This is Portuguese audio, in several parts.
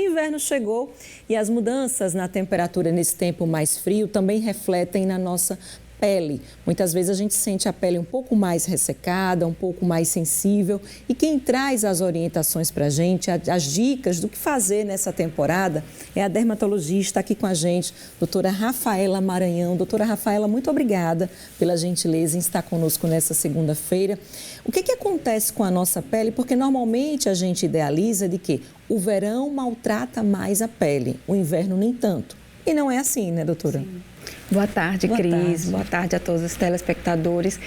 inverno chegou e as mudanças na temperatura nesse tempo mais frio também refletem na nossa pele. Muitas vezes a gente sente a pele um pouco mais ressecada, um pouco mais sensível. E quem traz as orientações para a gente, as dicas do que fazer nessa temporada, é a dermatologista aqui com a gente, doutora Rafaela Maranhão. Doutora Rafaela, muito obrigada pela gentileza em estar conosco nessa segunda-feira. O que acontece com a nossa pele? Porque normalmente a gente idealiza de que o verão maltrata mais a pele, o inverno nem tanto. E não é assim, né, doutora? Sim. Boa tarde, Cris. Boa tarde a todos os telespectadores.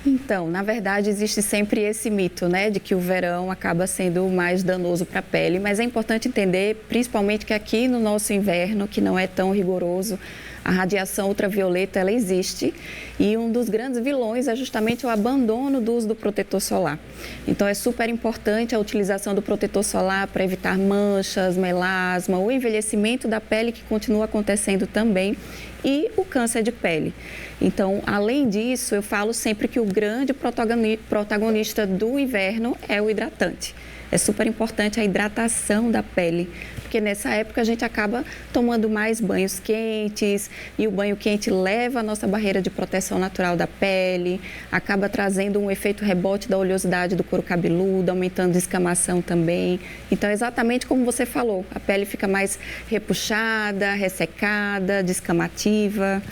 Então, na verdade, existe sempre esse mito, né, de que o verão acaba sendo mais danoso para a pele, mas é importante entender, principalmente, que aqui no nosso inverno, que não é tão rigoroso, a radiação ultravioleta, ela existe e um dos grandes vilões é justamente o abandono do uso do protetor solar. Então, é super importante a utilização do protetor solar para evitar manchas, melasma, o envelhecimento da pele que continua acontecendo também e o câncer de pele. Então, além disso, eu falo sempre que o grande protagonista do inverno é o hidratante. É super importante a hidratação da pele, porque nessa época a gente acaba tomando mais banhos quentes e o banho quente leva a nossa barreira de proteção natural da pele, acaba trazendo um efeito rebote da oleosidade do couro cabeludo, aumentando a descamação também. Então, exatamente como você falou, a pele fica mais repuxada, ressecada, descamativa.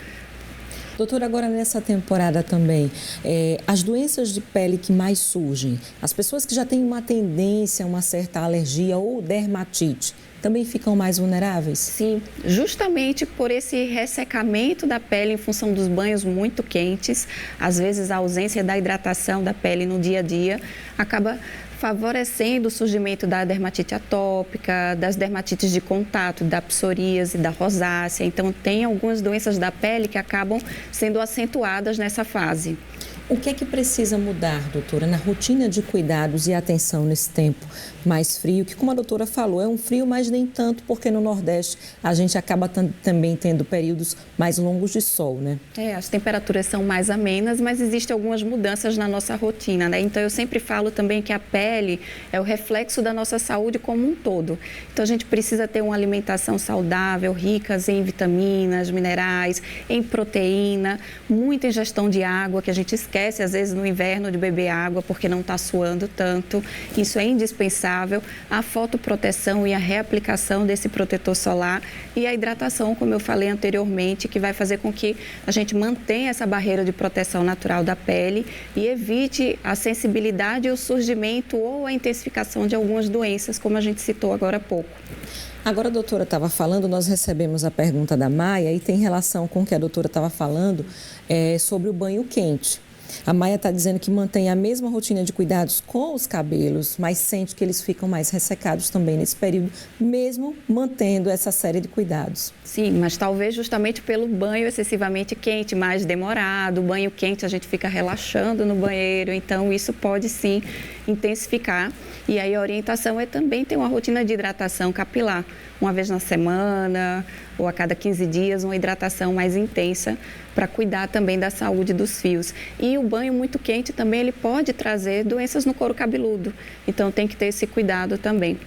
Doutora, agora nessa temporada também, as doenças de pele que mais surgem, as pessoas que já têm uma tendência a uma certa alergia ou dermatite, também ficam mais vulneráveis? Sim, justamente por esse ressecamento da pele em função dos banhos muito quentes, às vezes a ausência da hidratação da pele no dia a dia acaba favorecendo o surgimento da dermatite atópica, das dermatites de contato, da psoríase, da rosácea. Então, tem algumas doenças da pele que acabam sendo acentuadas nessa fase. O que é que precisa mudar, doutora, na rotina de cuidados e atenção nesse tempo mais frio, que, como a doutora falou, é um frio, mas nem tanto, porque no Nordeste a gente acaba também tendo períodos mais longos de sol, né? As temperaturas são mais amenas, mas existem algumas mudanças na nossa rotina, né? Então, eu sempre falo também que a pele é o reflexo da nossa saúde como um todo. Então, a gente precisa ter uma alimentação saudável, ricas em vitaminas, minerais, em proteína, muita ingestão de água, que a gente esquece às vezes no inverno de beber água porque não está suando tanto. Isso é indispensável. A fotoproteção e a reaplicação desse protetor solar e a hidratação, como eu falei anteriormente, que vai fazer com que a gente mantenha essa barreira de proteção natural da pele e evite a sensibilidade e o surgimento ou a intensificação de algumas doenças, como a gente citou agora há pouco. Agora, a doutora estava falando, nós recebemos a pergunta da Maia e tem relação com o que a doutora estava falando sobre o banho quente. A Maia está dizendo que mantém a mesma rotina de cuidados com os cabelos, mas sente que eles ficam mais ressecados também nesse período, mesmo mantendo essa série de cuidados. Sim, mas talvez justamente pelo banho excessivamente quente, mais demorado. O banho quente a gente fica relaxando no banheiro, então isso pode sim intensificar. E aí a orientação é também ter uma rotina de hidratação capilar, uma vez na semana ou a cada 15 dias, uma hidratação mais intensa para cuidar também da saúde dos fios. E o banho muito quente também ele pode trazer doenças no couro cabeludo, então tem que ter esse cuidado também.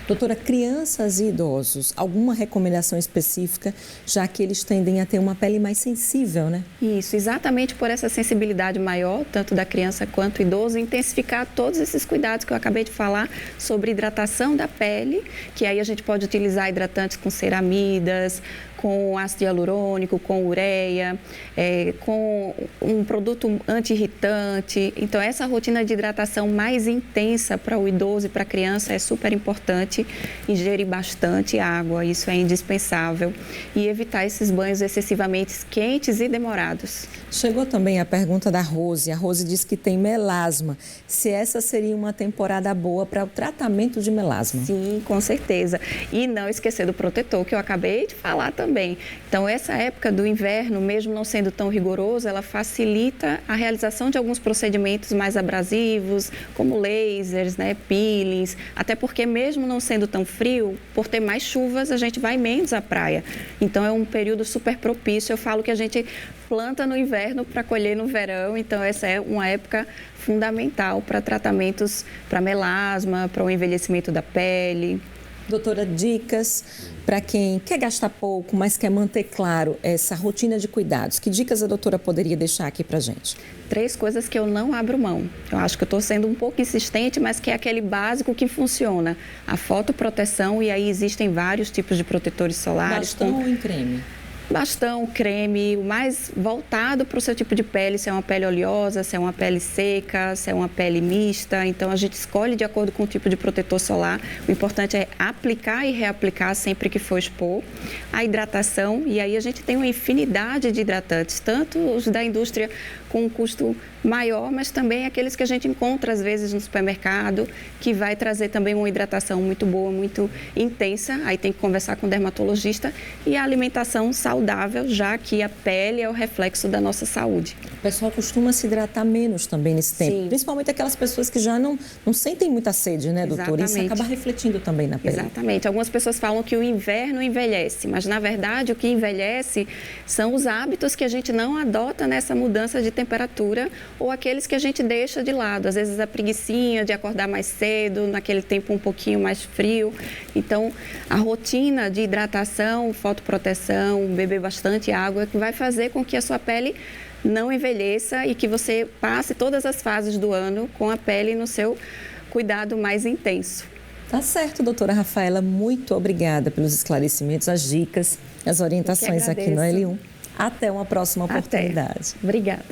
Doutora, crianças e idosos, alguma recomendação específica, já que eles tendem a ter uma pele mais sensível, né? Isso, exatamente por essa sensibilidade maior, tanto da criança quanto do idoso, intensificar todos esses cuidados que eu acabei de falar sobre hidratação da pele, que aí a gente pode utilizar hidratantes com ceramidas, com ácido hialurônico, com ureia, com um produto anti-irritante. Então, essa rotina de hidratação mais intensa para o idoso e para a criança é super importante. Ingerir bastante água, isso é indispensável. E evitar esses banhos excessivamente quentes e demorados. Chegou também a pergunta da Rose. A Rose disse que tem melasma. Se essa seria uma temporada boa para o tratamento de melasma? Sim, com certeza. E não esquecer do protetor, que eu acabei de falar também. Então, essa época do inverno, mesmo não sendo tão rigoroso, ela facilita a realização de alguns procedimentos mais abrasivos, como lasers, né, peelings, até porque mesmo não sendo tão frio, por ter mais chuvas, a gente vai menos à praia. Então, é um período super propício. Eu falo que a gente planta no inverno para colher no verão, então essa é uma época fundamental para tratamentos para melasma, para o envelhecimento da pele. Doutora, dicas para quem quer gastar pouco, mas quer manter claro essa rotina de cuidados. Que dicas a doutora poderia deixar aqui para gente? 3 coisas que eu não abro mão. Eu acho que eu estou sendo um pouco insistente, mas que é aquele básico que funciona. A fotoproteção, e aí existem vários tipos de protetores solares. Bastão ou em creme? Bastão, creme, o mais voltado para o seu tipo de pele, se é uma pele oleosa, se é uma pele seca, se é uma pele mista. Então, a gente escolhe de acordo com o tipo de protetor solar. O importante é aplicar e reaplicar sempre que for expor. A hidratação, e aí a gente tem uma infinidade de hidratantes, tanto os da indústria com um custo maior, mas também aqueles que a gente encontra às vezes no supermercado, que vai trazer também uma hidratação muito boa, muito intensa. Aí tem que conversar com o dermatologista. E a alimentação saudável, já que a pele é o reflexo da nossa saúde. O pessoal costuma se hidratar menos também nesse tempo, Sim. Principalmente aquelas pessoas que já não sentem muita sede, né, doutora? Isso acaba refletindo também na pele. Exatamente. Algumas pessoas falam que o inverno envelhece, mas na verdade o que envelhece são os hábitos que a gente não adota nessa mudança de temperatura ou aqueles que a gente deixa de lado. Às vezes a preguicinha de acordar mais cedo, naquele tempo um pouquinho mais frio. Então, a rotina de hidratação, fotoproteção, beber bastante água, que vai fazer com que a sua pele não envelheça e que você passe todas as fases do ano com a pele no seu cuidado mais intenso. Tá certo, doutora Rafaela. Muito obrigada pelos esclarecimentos, as dicas, as orientações aqui no L1. Até uma próxima oportunidade. Obrigada.